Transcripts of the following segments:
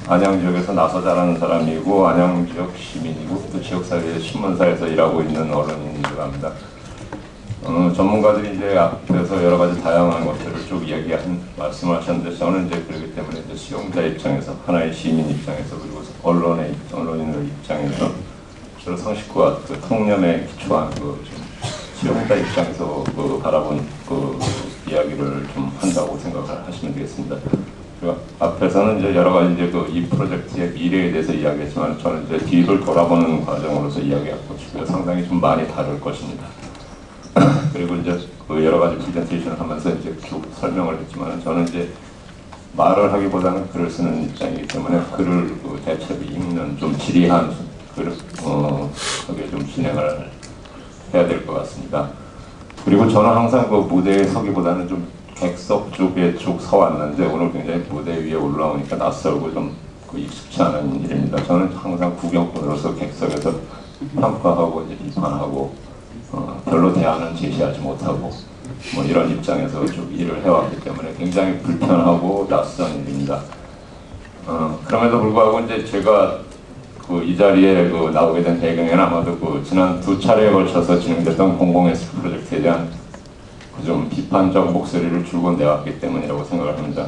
안양 지역에서 나서 자라는 사람이고 안양 지역 시민이고 또 지역사회 신문사에서 일하고 있는 언론인이기도 합니다. 전문가들이 이제 앞에서 여러 가지 다양한 것들을 쭉 말씀을 하셨는데 저는 이제 그렇기 때문에 이제 수용자 입장에서 하나의 시민 입장에서 그리고 언론인의 입장에서 주로 상식과 그 통념에 기초한 수용자 입장에서 바라본 이야기를 좀 한다고 생각을 하시면 되겠습니다. 그리고 앞에서는 이제 여러 가지 이제 이 프로젝트의 미래에 대해서 이야기했지만 저는 이제 뒤를 돌아보는 과정으로서 이야기하고 싶고요. 상당히 좀 많이 다를 것입니다. 그리고 이제 여러 가지 프레젠테이션을 하면서 이제 쭉 설명을 했지만 저는 이제 말을 하기보다는 글을 쓰는 입장이기 때문에 글을 대체로 읽는 좀 지리한 글을 거기에 좀 진행을 해야 될 것 같습니다. 그리고 저는 항상 무대에 서기보다는 좀 객석 쪽에 쭉 서왔는데 오늘 굉장히 무대 위에 올라오니까 낯설고 좀 익숙치 않은 일입니다. 저는 항상 구경꾼으로서 객석에서 평가하고 이제 비판하고 별로 대안은 제시하지 못하고 이런 입장에서 쭉 일을 해왔기 때문에 굉장히 불편하고 낯선 일입니다. 그럼에도 불구하고 이제 제가 이 자리에 나오게 된 배경에는 아마도 지난 2차례에 걸쳐서 진행됐던 공공예술 프로젝트에 대한 좀 비판적 목소리를 줄곧 내왔기 때문이라고 생각을 합니다.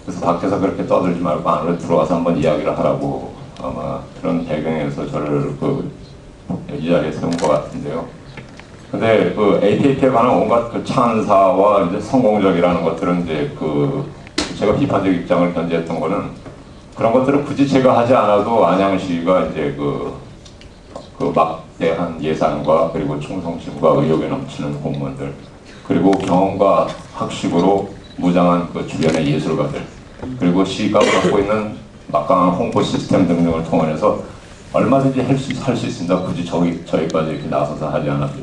그래서 밖에서 그렇게 떠들지 말고 안으로 들어와서 한번 이야기를 하라고 아마 그런 배경에서 저를 이 자리에 세운 것 같은데요. 근데 APAP에 관한 온갖 찬사와 이제 성공적이라는 것들은 이제 제가 비판적 입장을 견지했던 거는 그런 것들은 굳이 제가 하지 않아도 안양시가 이제 막대한 예산과 그리고 충성심과 의욕에 넘치는 공무원들 그리고 경험과 학식으로 무장한 주변의 예술가들 그리고 시가 갖고 있는 막강한 홍보 시스템 등등을 통해서 얼마든지 할 수 있습니다. 굳이 저희까지 이렇게 나서서 하지 않아도.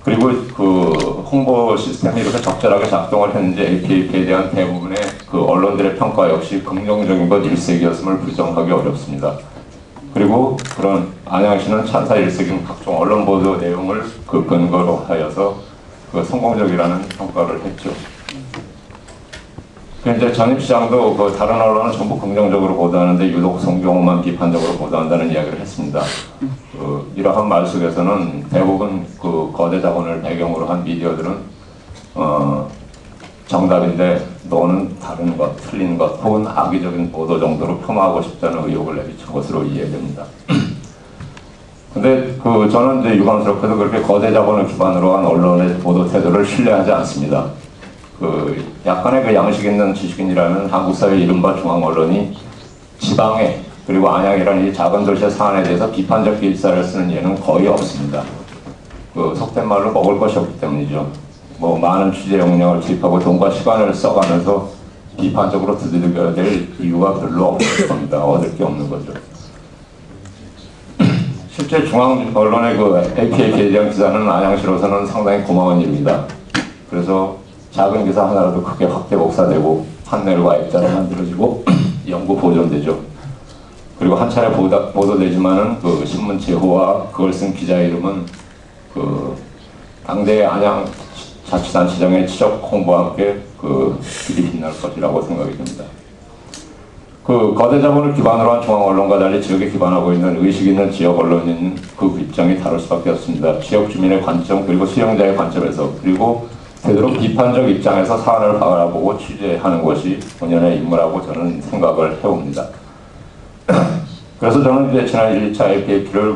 그리고 홍보 시스템이 이렇게 적절하게 작동을 했는지 APAP에 대한 대부분의 언론들의 평가 역시 긍정적인 것 일색이었음을 부정하기 어렵습니다. 그리고 그런 안양시는 찬사 일색인 각종 언론 보도 내용을 근거로 하여서 성공적이라는 평가를 했죠. 이제 전입시장도 다른 언론은 전부 긍정적으로 보도하는데 유독 성경호만 비판적으로 보도한다는 이야기를 했습니다. 이러한 말 속에서는 대부분 거대 자본을 배경으로 한 미디어들은 정답인데 너는 다른 것, 틀린 것 혹은 악의적인 보도 정도로 폄하하고 싶다는 의혹을 내비친 것으로 이해됩니다. 근데 저는 이제 유감스럽게도 그렇게 거대 자본을 기반으로 한 언론의 보도 태도를 신뢰하지 않습니다. 약간의 양식 있는 지식인이라면 한국 사회 이른바 중앙 언론이 지방에 그리고 안양이라는 이 작은 도시의 사안에 대해서 비판적 기사를 쓰는 예는 거의 없습니다. 속된 말로 먹을 것이 없기 때문이죠. 많은 취재 역량을 투입하고 돈과 시간을 써가면서 비판적으로 두들겨야 될 이유가 별로 없을 겁니다. 얻을 게 없는 거죠. 실제 중앙 언론의 APAP에 대한 기사는 안양시로서는 상당히 고마운 일입니다. 그래서 작은 기사 하나라도 크게 확대 복사되고 판넬과 액자로 만들어지고 연구 보존되죠. 그리고 한 차례 보도되지만은 신문 제호와 그걸 쓴 기자 이름은 당대 안양 자치단체장의 지적 홍보와 함께 길이 빛날 것이라고 생각이 듭니다. 거대 자본을 기반으로 한 중앙 언론과 달리 지역에 기반하고 있는 의식 있는 지역 언론인 입장이 다를 수밖에 없습니다. 지역 주민의 관점 그리고 수용자의 관점에서 그리고 되도록 비판적 입장에서 사안을 바라보고 취재하는 것이 본연의 임무라고 저는 생각을 해옵니다. 그래서 저는 이제 지난 1차 APAP를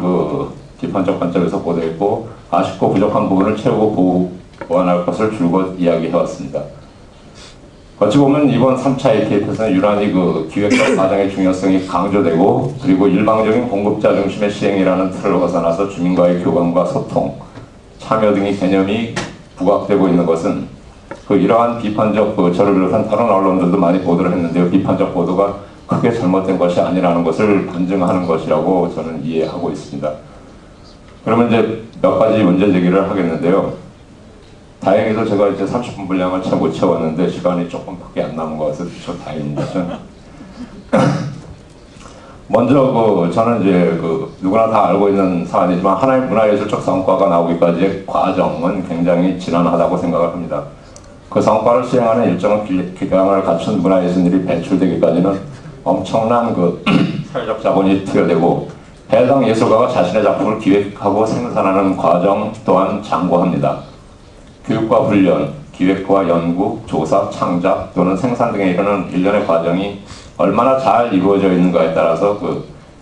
비판적 관점에서 보도했고 아쉽고 부족한 부분을 채우고 보완할 것을 줄곧 이야기해왔습니다. 어찌 보면 이번 3차 APAP에서는 유난히 기획과 과정의 중요성이 강조되고 그리고 일방적인 공급자 중심의 시행이라는 틀을 벗어나서 주민과의 교감과 소통, 참여 등의 개념이 부각되고 있는 것은 이러한 비판적 저를 비롯한 다른 언론들도 많이 보도를 했는데요. 비판적 보도가 크게 잘못된 것이 아니라는 것을 반증하는 것이라고 저는 이해하고 있습니다. 그러면 이제 몇 가지 문제 제기를 하겠는데요. 다행히도 제가 이제 30분 분량을 채 못 채웠는데 시간이 조금밖에 안 남은 것 같아서 저 다행입니다. 먼저 저는 이제 누구나 다 알고 있는 사안이지만 하나의 문화예술적 성과가 나오기까지의 과정은 굉장히 지난하다고 생각을 합니다. 그 성과를 수행하는 일정한 기강을 갖춘 문화예술들이 배출되기까지는 엄청난 그 사회적 자본이 투여되고 해당 예술가가 자신의 작품을 기획하고 생산하는 과정 또한 장고합니다. 교육과 훈련, 기획과 연구, 조사, 창작 또는 생산 등에 이르는 일련의 과정이 얼마나 잘 이루어져 있는가에 따라서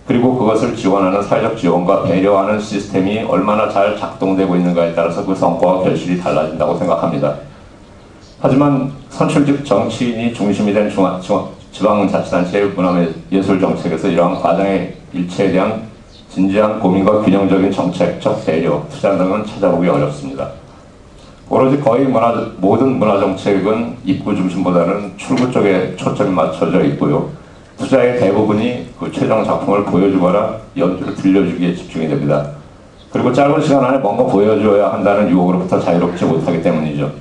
그리고 그것을 지원하는 사회적 지원과 배려하는 시스템이 얼마나 잘 작동되고 있는가에 따라서 그 성과와 결실이 달라진다고 생각합니다. 하지만 선출직 정치인이 중심이 된 지방자치단체의 문화예술 정책에서 이러한 과정의 일체에 대한 진지한 고민과 균형적인 정책적 배려, 투자 등은 찾아보기 어렵습니다. 오로지 거의 모든 문화정책은 입구 중심보다는 출구 쪽에 초점이 맞춰져 있고요. 투자의 대부분이 그 최종 작품을 보여주거나 연주를 들려주기에 집중이 됩니다. 그리고 짧은 시간 안에 뭔가 보여줘야 한다는 유혹으로부터 자유롭지 못하기 때문이죠.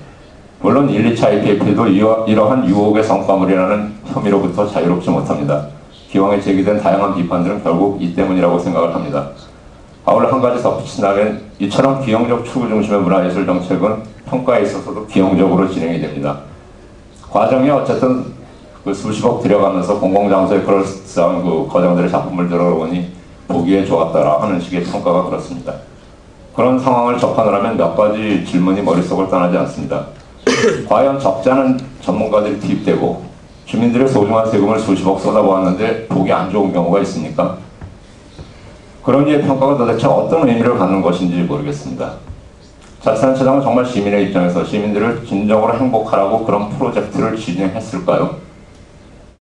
물론 1, 2차 IPF도 이러한 유혹의 성과물이라는 혐의로부터 자유롭지 못합니다. 기왕에 제기된 다양한 비판들은 결국 이 때문이라고 생각을 합니다. 아울러 한 가지 덧붙인다면 이처럼 기형적 추구 중심의 문화예술 정책은 평가에 있어서도 기형적으로 진행이 됩니다. 과정이 어쨌든 수십억 들여가면서 공공장소에 그럴싸한 거장들의 작품을 들어보니 보기에 좋았다라 하는 식의 평가가 그렇습니다. 그런 상황을 접하느라면 몇 가지 질문이 머릿속을 떠나지 않습니다. 과연 적지 않은 전문가들이 투입되고 주민들의 소중한 세금을 수십억 쏟아부었는데 보기 안 좋은 경우가 있습니까? 그런 이의 평가가 도대체 어떤 의미를 갖는 것인지 모르겠습니다. 자치단체장은 정말 시민의 입장에서 시민들을 진정으로 행복하라고 그런 프로젝트를 진행했을까요?